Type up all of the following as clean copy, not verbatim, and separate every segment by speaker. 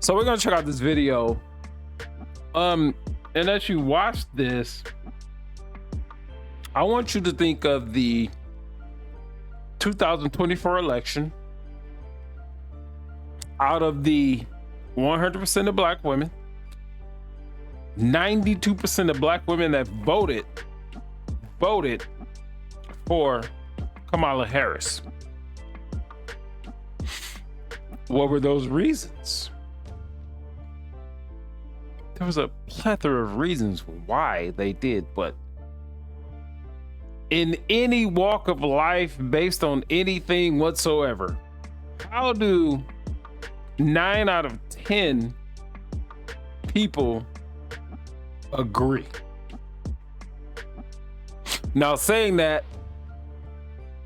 Speaker 1: So we're gonna check out this video. And as you watch this, I want you to think of the 2024 election. Out of the 100% of black women, 92% of black women that voted for Kamala Harris. What were those reasons? There was a plethora of reasons why they did, but in any walk of life, based on anything whatsoever, how do 9 out of 10 people agree? Now, saying that,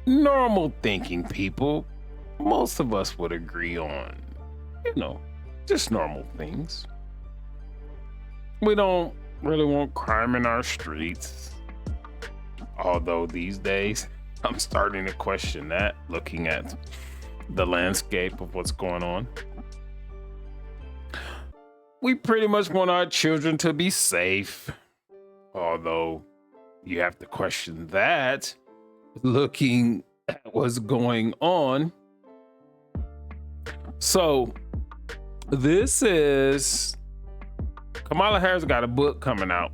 Speaker 1: normal thinking people, most of us would agree on, just normal things. We don't really want crime in our streets. Although these days, I'm starting to question that, looking at the landscape of what's going on. We pretty much want our children to be safe. Although you have to question that, looking at what's going on. So this is, Kamala Harris got a book coming out.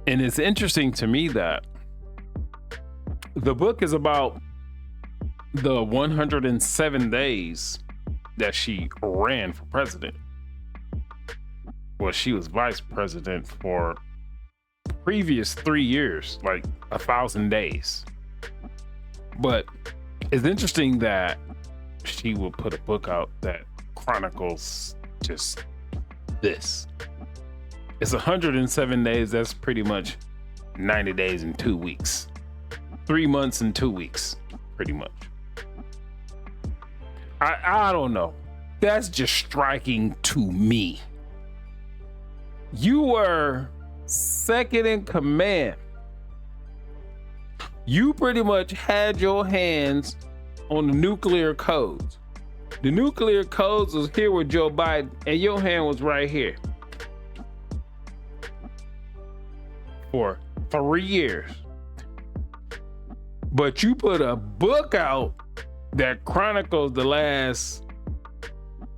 Speaker 1: And it's interesting to me that the book is about the 107 days that she ran for president. Well, she was vice president for previous 3 years, like 1,000 days. But it's interesting that she will put a book out that chronicles just this. It's 107 days. That's pretty much 90 days and 2 weeks. 3 months and 2 weeks, pretty much. I don't know. That's just striking to me. You were second in command. You pretty much had your hands on the nuclear codes. The nuclear codes was here with Joe Biden, and your hand was right here. For 3 years. But you put a book out that chronicles the last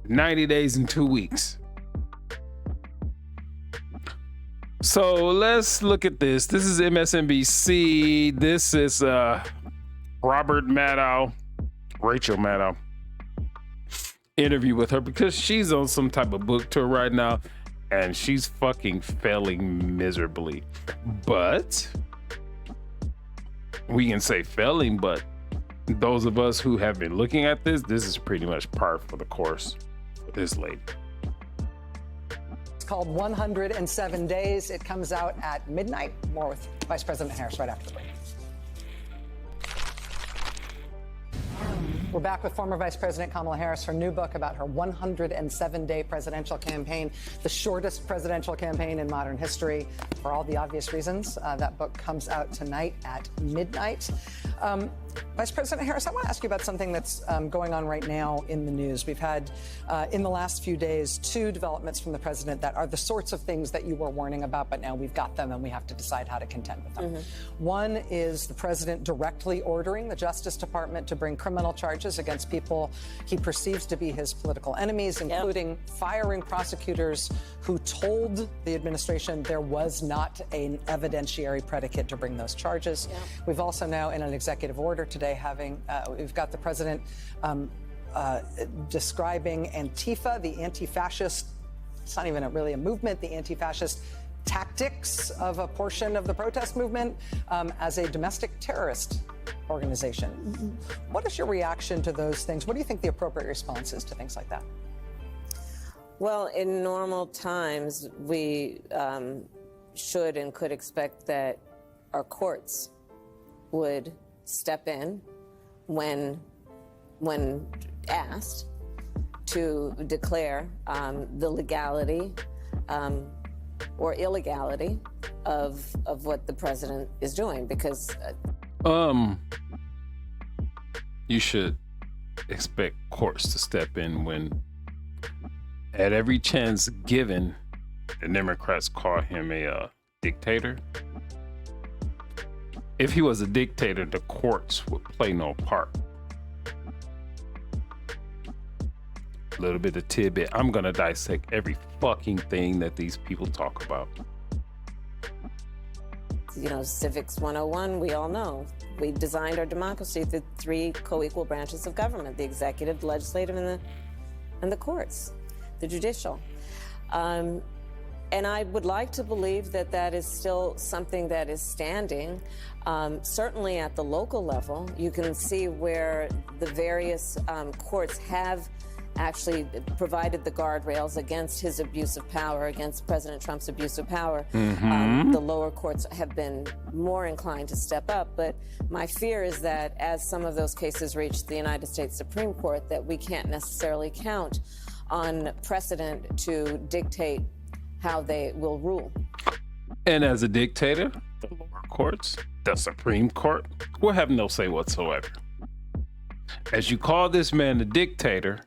Speaker 1: 90 days and 2 weeks. So let's look at this. This is MSNBC. This is Rachel Maddow interview with her, because she's on some type of book tour right now and she's fucking failing miserably. But we can say failing, but those of us who have been looking at this is pretty much par for the course for this lady.
Speaker 2: It's called 107 Days. It comes out at midnight. More with Vice President Harris right after the break. We're back with former Vice President Kamala Harris, her new book about her 107-day presidential campaign, the shortest presidential campaign in modern history, for all the obvious reasons. That book comes out tonight at midnight. Vice President Harris, I want to ask you about something that's going on right now in the news. We've had, in the last few days, 2 developments from the president that are the sorts of things that you were warning about, but now we've got them and we have to decide how to contend with them. One is the president directly ordering the Justice Department to bring criminal charges against people he perceives to be his political enemies, including firing prosecutors who told the administration there was not an evidentiary predicate to bring those charges. We've also now, in an executive order today, we've got the president describing Antifa, the anti-fascist, it's not even really a movement, the anti-fascist tactics of a portion of the protest movement as a domestic terrorist organization. What is your reaction to those things? What do you think the appropriate response is to things like that?
Speaker 3: Well, in normal times, we should and could expect that our courts would step in when asked to declare the legality or illegality of what the president is doing, because
Speaker 1: you should expect courts to step in when At every chance given, the Democrats call him a dictator. If he was a dictator, the courts would play no part. A little bit of tidbit. I'm gonna dissect every fucking thing that these people talk about.
Speaker 3: You know, Civics 101, we all know. We designed our democracy through 3 co-equal branches of government: the executive, the legislative, and the courts, the judicial. And I would like to believe that that is still something that is standing. Certainly at the local level, you can see where the various courts have actually provided the guardrails against his abuse of power, against President Trump's abuse of power. The lower courts have been more inclined to step up. But my fear is that as some of those cases reach the United States Supreme Court, that we can't necessarily count on precedent to dictate how they will rule.
Speaker 1: And as a dictator, the lower courts, the Supreme Court, will have no say whatsoever. As you call this man a dictator,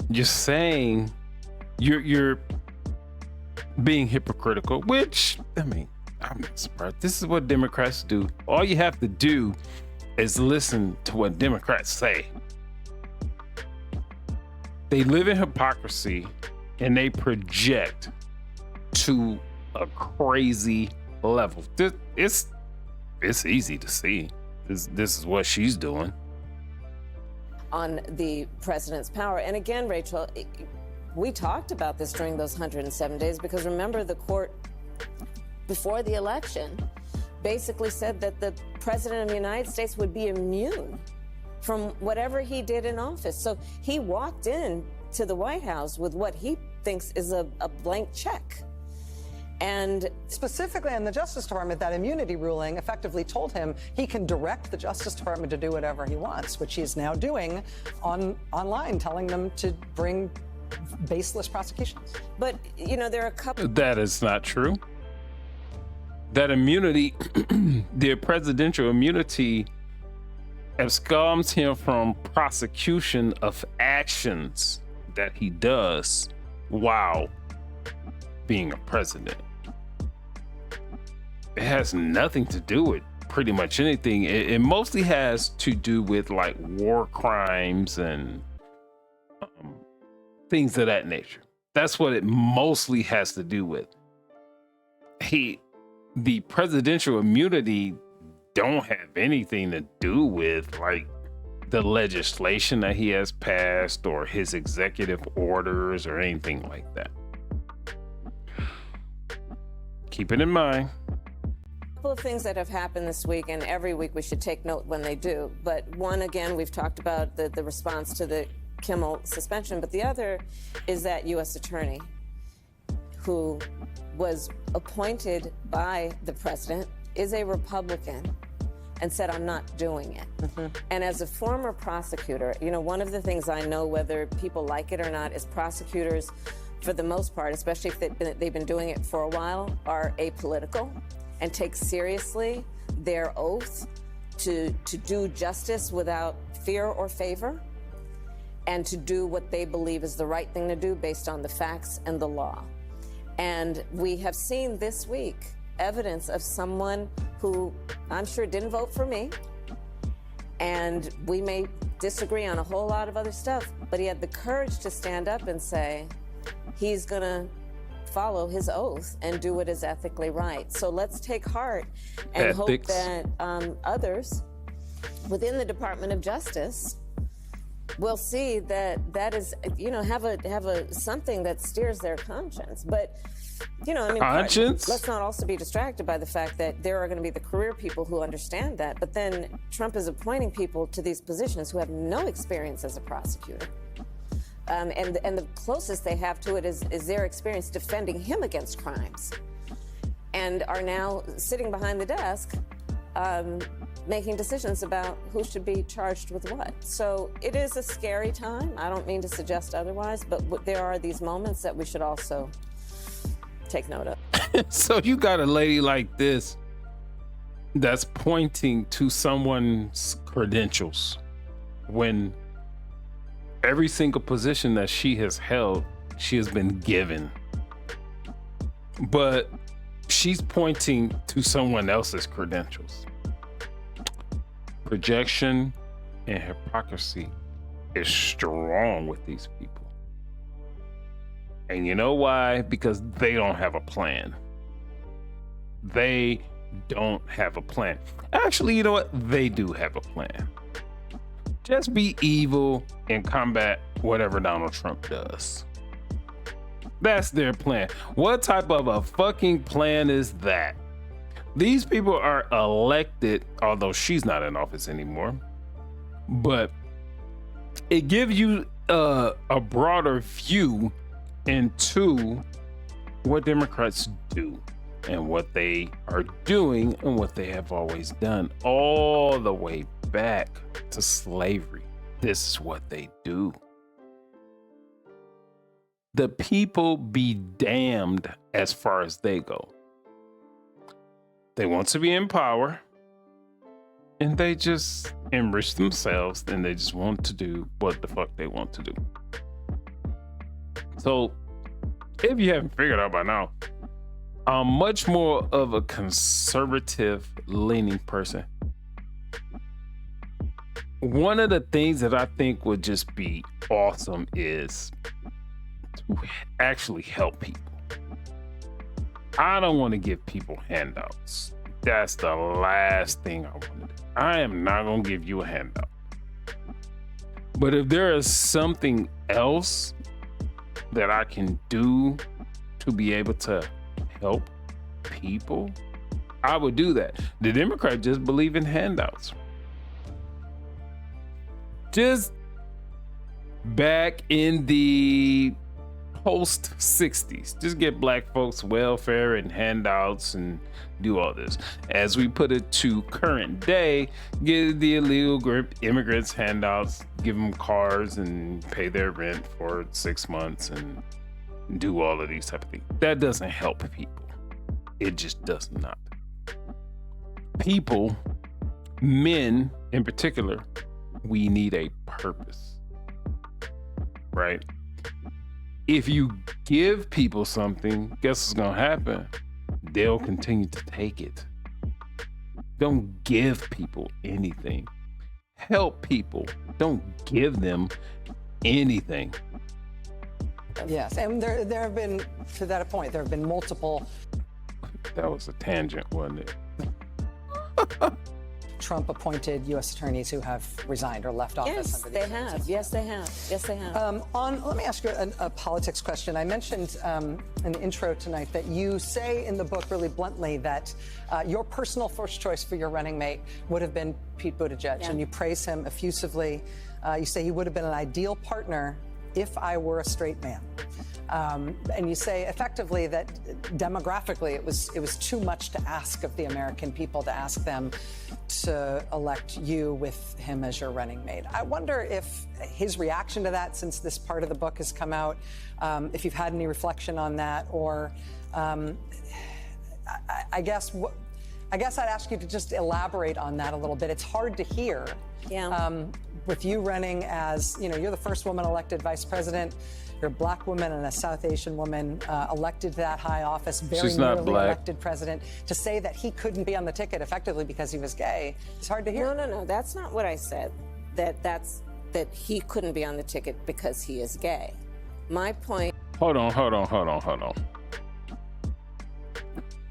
Speaker 1: you're saying you're being hypocritical, which, I mean, I'm not surprised. This is what Democrats do. All you have to do is listen to what Democrats say. They live in hypocrisy and they project to a crazy level. It's easy to see. This is what she's doing.
Speaker 3: On the president's power. And again, Rachel, we talked about this during those 107 days, because remember, the court before the election basically said that the president of the United States would be immune from whatever he did in office. So he walked in to the White House with what he thinks is a blank check. And
Speaker 2: specifically on the Justice Department, that immunity ruling effectively told him he can direct the Justice Department to do whatever he wants, which he is now doing online, telling them to bring baseless prosecutions.
Speaker 3: But, you know, there are a couple.
Speaker 1: That is not true. That immunity, the presidential immunity, absconds him from prosecution of actions that he does while being a president. It has nothing to do with pretty much anything. It mostly has to do with like war crimes and things of that nature. That's what it mostly has to do with. The presidential immunity don't have anything to do with like the legislation that he has passed or his executive orders or anything like that. Keep it in mind.
Speaker 3: Couple of things that have happened this week, and every week we should take note when they do. But one, again, we've talked about the response to the Kimmel suspension, but the other is that U.S. attorney who was appointed by the president, is a Republican, and said, I'm not doing it. And as a former prosecutor, you know, one of the things I know, whether people like it or not, is prosecutors, for the most part, especially if they've been doing it for a while, are apolitical and take seriously their oath to do justice without fear or favor, and to do what they believe is the right thing to do based on the facts and the law. And we have seen this week evidence of someone who I'm sure didn't vote for me, and we may disagree on a whole lot of other stuff, but he had the courage to stand up and say he's gonna follow his oath and do what is ethically right. So let's take heart and hope that others within the Department of Justice will see that that is, you know, have a something that steers their conscience. But, you know, I mean,
Speaker 1: conscience?
Speaker 3: Let's not also be distracted by the fact that there are going to be the career people who understand that. But then Trump is appointing people to these positions who have no experience as a prosecutor. And the closest they have to it is their experience defending him against crimes, and are now sitting behind the desk making decisions about who should be charged with what. So it is a scary time. I don't mean to suggest otherwise, but there are these moments that we should also take note of.
Speaker 1: So you got a lady like this that's pointing to someone's credentials when Every single position that she has held, she has been given. But she's pointing to someone else's credentials. Projection and hypocrisy is strong with these people. And you know why? Because they don't have a plan. They don't have a plan. Actually, you know what? They do have a plan. Just be evil and combat whatever Donald Trump does. That's their plan. What type of a fucking plan is that? These people are elected, although she's not in office anymore, but it gives you a broader view into what Democrats do and what they are doing and what they have always done, all the way back to slavery. This is what they do. The people be damned as far as they go. They want to be in power, and they just enrich themselves, and they just want to do what the fuck they want to do. So, if you haven't figured out by now, I'm much more of a conservative leaning person. One of the things that I think would just be awesome is to actually help people. I don't want to give people handouts. That's the last thing I want to do. I am not going to give you a handout. But if there is something else that I can do to be able to help people, I would do that. The Democrats just believe in handouts. Just back in the post 60s, just get black folks welfare and handouts and do all this. As we put it to current day, give the illegal immigrants handouts, give them cars and pay their rent for 6 months and do all of these type of things. That doesn't help people. It just does not. People, men in particular, we need a purpose, right? If you give people something, guess what's gonna happen? They'll continue to take it. Don't give people anything. Help people. Don't give them anything.
Speaker 2: Yes, and there have been, to that point, there have been multiple.
Speaker 1: That was a tangent, wasn't it?
Speaker 2: Trump-appointed U.S. attorneys who have resigned or left office.
Speaker 3: Yes, they have. Yes, they have. Yes, they have.
Speaker 2: Let me ask you a politics question. I mentioned in the intro tonight that you say in the book really bluntly that your personal first choice for your running mate would have been Pete Buttigieg, and you praise him effusively. You say he would have been an ideal partner if I were a straight man. And you say effectively that demographically it was too much to ask of the American people to ask them to elect you with him as your running mate. I wonder if his reaction to that, since this part of the book has come out, if you've had any reflection on that, or I guess I'd ask you to just elaborate on that a little bit. It's hard to hear.
Speaker 3: Yeah.
Speaker 2: With you running as, you're the first woman elected vice president. You're a black woman and a South Asian woman elected to that high office, very nearly elected president. To say that he couldn't be on the ticket effectively because he was gay is hard to hear.
Speaker 3: No. That's not what I said. That he couldn't be on the ticket because he is gay. My point.
Speaker 1: Hold on.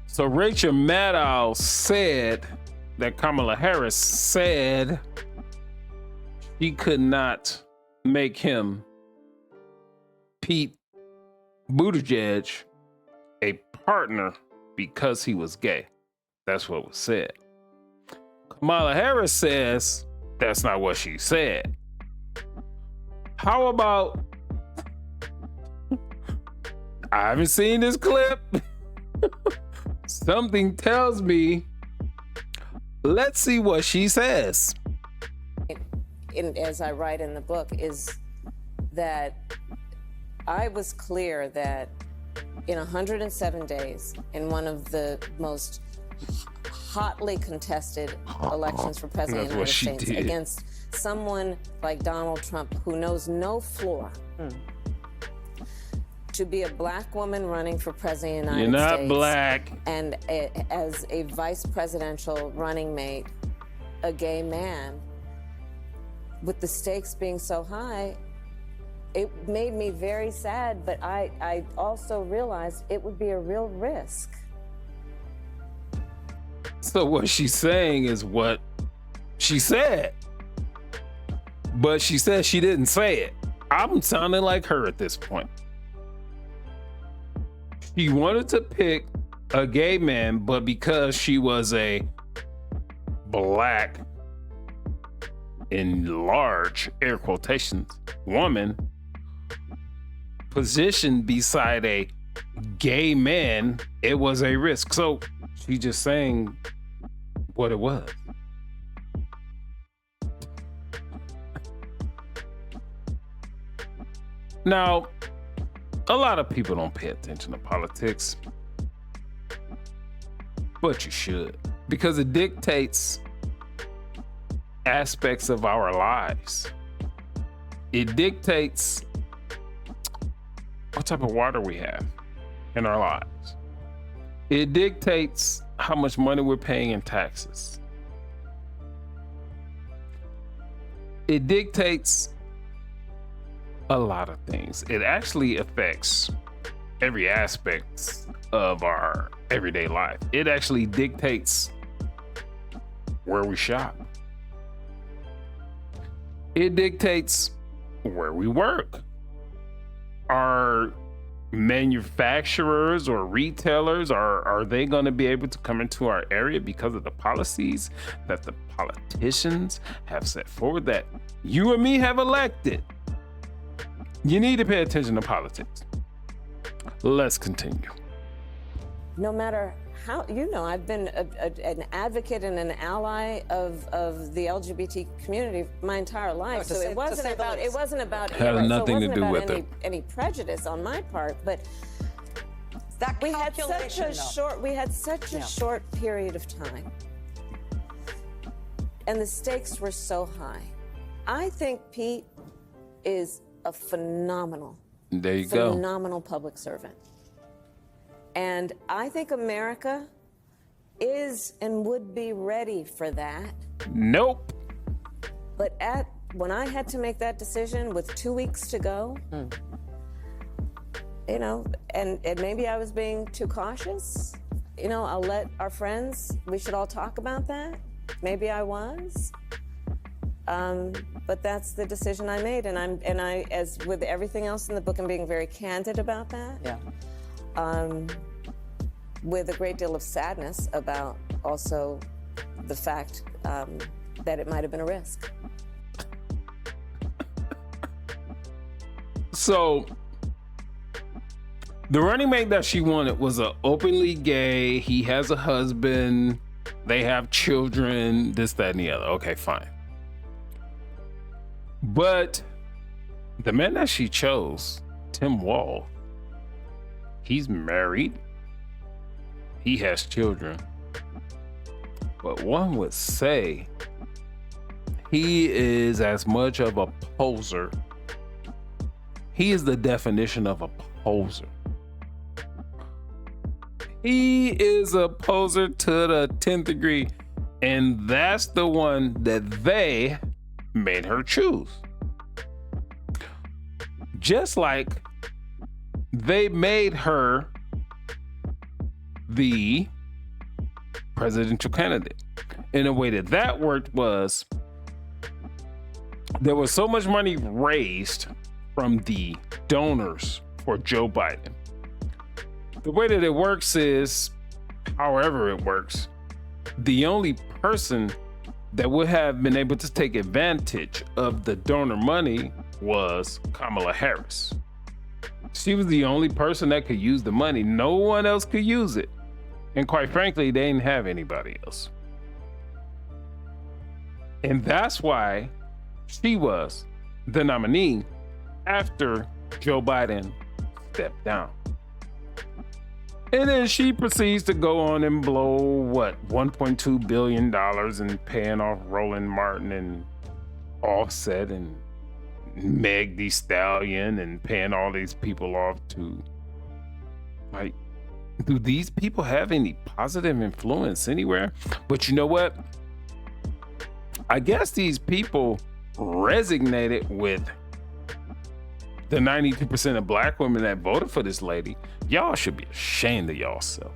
Speaker 1: So Rachel Maddow said that Kamala Harris said he could not make him, Pete Buttigieg, a partner because he was gay. That's what was said. Kamala Harris says that's not what she said. How about, I haven't seen this clip. Something tells me, let's see what she says.
Speaker 3: As I write in the book, is that I was clear that in 107 days, in one of the most hotly contested elections for president of the
Speaker 1: That's what
Speaker 3: United
Speaker 1: she
Speaker 3: States
Speaker 1: did.
Speaker 3: against someone like Donald Trump, who knows no floor. To be a black woman running for president of the
Speaker 1: You're
Speaker 3: United
Speaker 1: not
Speaker 3: States,
Speaker 1: black.
Speaker 3: and as a vice presidential running mate, a gay man, with the stakes being so high, it made me very sad, but I also realized it would be a real risk.
Speaker 1: So what she's saying is what she said. But she said she didn't say it. I'm sounding like her at this point. She wanted to pick a gay man, but because she was a black, in large air quotations, woman positioned beside a gay man, it was a risk. So she just saying what it was. Now, a lot of people don't pay attention to politics, but you should, because it dictates aspects of our lives. It dictates what type of water we have in our lives. It dictates how much money we're paying in taxes. It dictates a lot of things. It actually affects every aspect of our everyday life. It actually dictates where we shop. It dictates where we work. Are manufacturers or retailers, are they going to be able to come into our area because of the policies that the politicians have set forward that you and me have elected? You need to pay attention to politics. Let's continue.
Speaker 3: No matter how, I've been an advocate and an ally of the LGBT community my entire life. So it wasn't about
Speaker 1: Had nothing to do with it.
Speaker 3: Any prejudice on my part, but
Speaker 2: That
Speaker 3: we had
Speaker 2: calculation,
Speaker 3: such a short period of time, and the stakes were so high. I think Pete is a phenomenal public servant. And I think America is and would be ready for that.
Speaker 1: Nope.
Speaker 3: But when I had to make that decision with 2 weeks to go, and maybe I was being too cautious. I'll let our friends, we should all talk about that. Maybe I was. But that's the decision I made, and I, as with everything else in the book, I'm being very candid about that.
Speaker 2: Yeah.
Speaker 3: With a great deal of sadness about also the fact that it might have been a risk.
Speaker 1: So the running mate that she wanted was a openly gay. He has a husband. They have children, this, that, and the other. Okay, fine. But the man that she chose, Tim Wall, he's married. He has children. But one would say he is as much of a poser. He is the definition of a poser. He is a poser to the 10th degree. And that's the one that they made her choose. Just like they made her the presidential candidate. In a way that worked was there was so much money raised from the donors for Joe Biden. The way that it works is, however it works, the only person that would have been able to take advantage of the donor money was Kamala Harris. She was the only person that could use the money. No one else could use it. And quite frankly, they didn't have anybody else. And that's why she was the nominee after Joe Biden stepped down. And then she proceeds to go on and blow, what, $1.2 billion and paying off Roland Martin and Offset and Meg Thee Stallion and paying all these people off to, like, do these people have any positive influence anywhere? But you know what? I guess these people resonated with the 92% of black women that voted for this lady. Y'all should be ashamed of y'allself.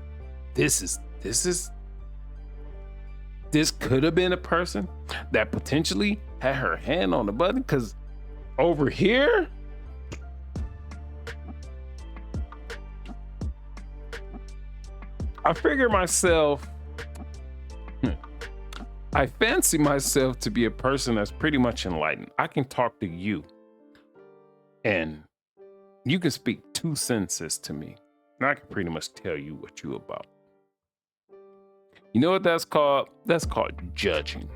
Speaker 1: This could have been a person that potentially had her hand on the button, because over here, I figure myself, I fancy myself to be a person that's pretty much enlightened. I can talk to you and you can speak 2 sentences to me, and I can pretty much tell you what you about. You know what that's called? That's called judging.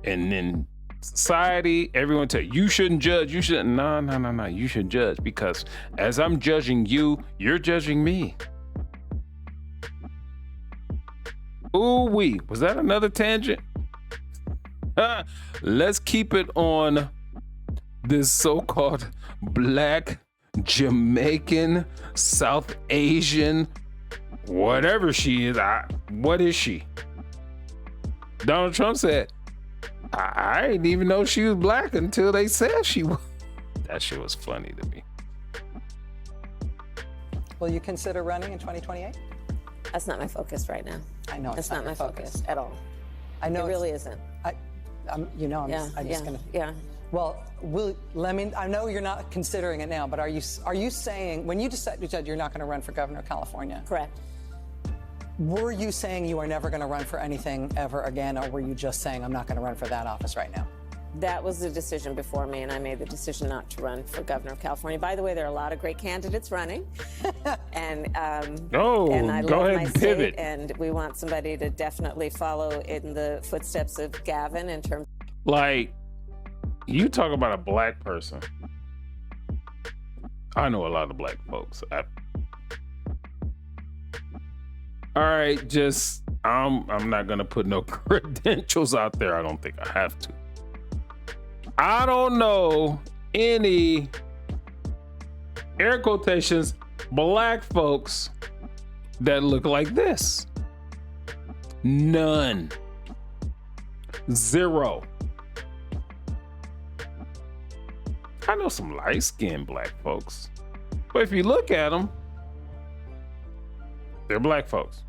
Speaker 1: And then society, everyone tell you shouldn't judge. You shouldn't. No. You should judge, because as I'm judging you, you're judging me. Ooh wee, was that another tangent? Let's keep it on this so-called black, Jamaican, South Asian, whatever she is. What is she? Donald Trump said, I didn't even know she was black until they said she was. That shit was funny to me.
Speaker 2: Will you consider running in 2028?
Speaker 3: That's not my focus right now.
Speaker 2: I know
Speaker 3: it's not my focus at all.
Speaker 2: I know
Speaker 3: it really isn't.
Speaker 2: I'm just gonna.
Speaker 3: Yeah.
Speaker 2: Well, I know you're not considering it now, but are you saying, when you said you're not going to run for governor of California?
Speaker 3: Correct.
Speaker 2: Were you saying you are never going to run for anything ever again, or were you just saying I'm not going to run for that office right now?
Speaker 3: That was the decision before me, and I made the decision not to run for governor of California. By the way, there are a lot of great candidates running, and I love my state, and we want somebody to definitely follow in the footsteps of Gavin in terms.
Speaker 1: Like, you talk about a black person. I know a lot of black folks. All right, I'm not gonna put no credentials out there. I don't think I have to. I don't know any, air quotations, black folks that look like this. None. Zero. I know some light-skinned black folks, but if you look at them, they're black folks.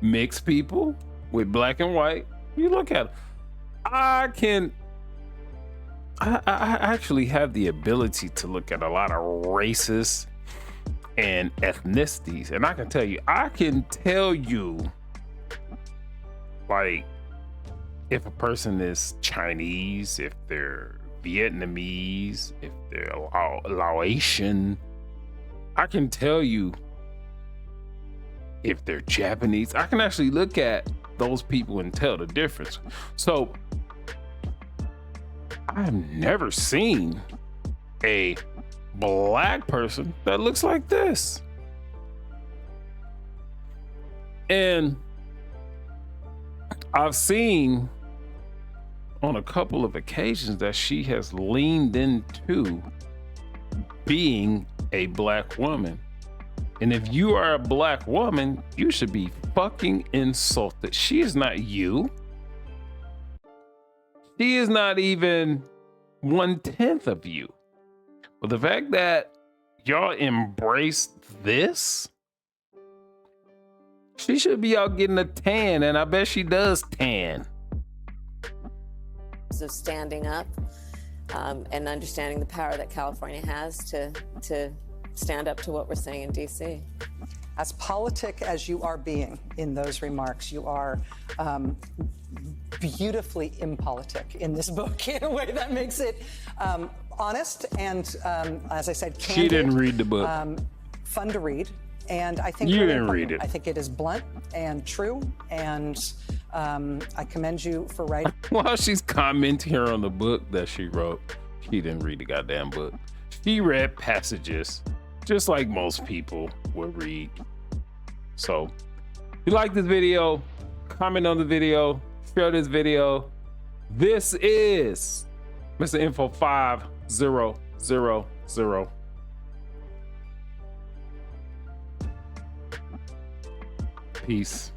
Speaker 1: Mixed people with black and white, you look at them. I actually have the ability to look at a lot of races and ethnicities, and I can tell you, like, if a person is Chinese, if they're Vietnamese, if they're Laotian, I can tell you if they're Japanese. I can actually look at those people and tell the difference. So I've never seen a black person that looks like this. And I've seen on a couple of occasions that she has leaned into being a black woman. And if you are a black woman, you should be fucking insulted. She is not you. She is not even 1/10 of you. But the fact that y'all embrace this, she should be out getting a tan, and I bet she does tan.
Speaker 3: Of standing up and understanding the power that California has to stand up to what we're saying in DC.
Speaker 2: As politic as you are being in those remarks, you are beautifully impolitic in this book in a way that makes it honest and, as I said, candid.
Speaker 1: She didn't read the book.
Speaker 2: Fun to read. And I think
Speaker 1: you
Speaker 2: really
Speaker 1: didn't read it.
Speaker 2: I think it is blunt and true, and I commend you for writing.
Speaker 1: While she's commenting here on the book that she wrote, she didn't read the goddamn book. She read passages just like most people would read. So if you like this video, comment on the video, share this video. This is Mr. Info 5000. Peace.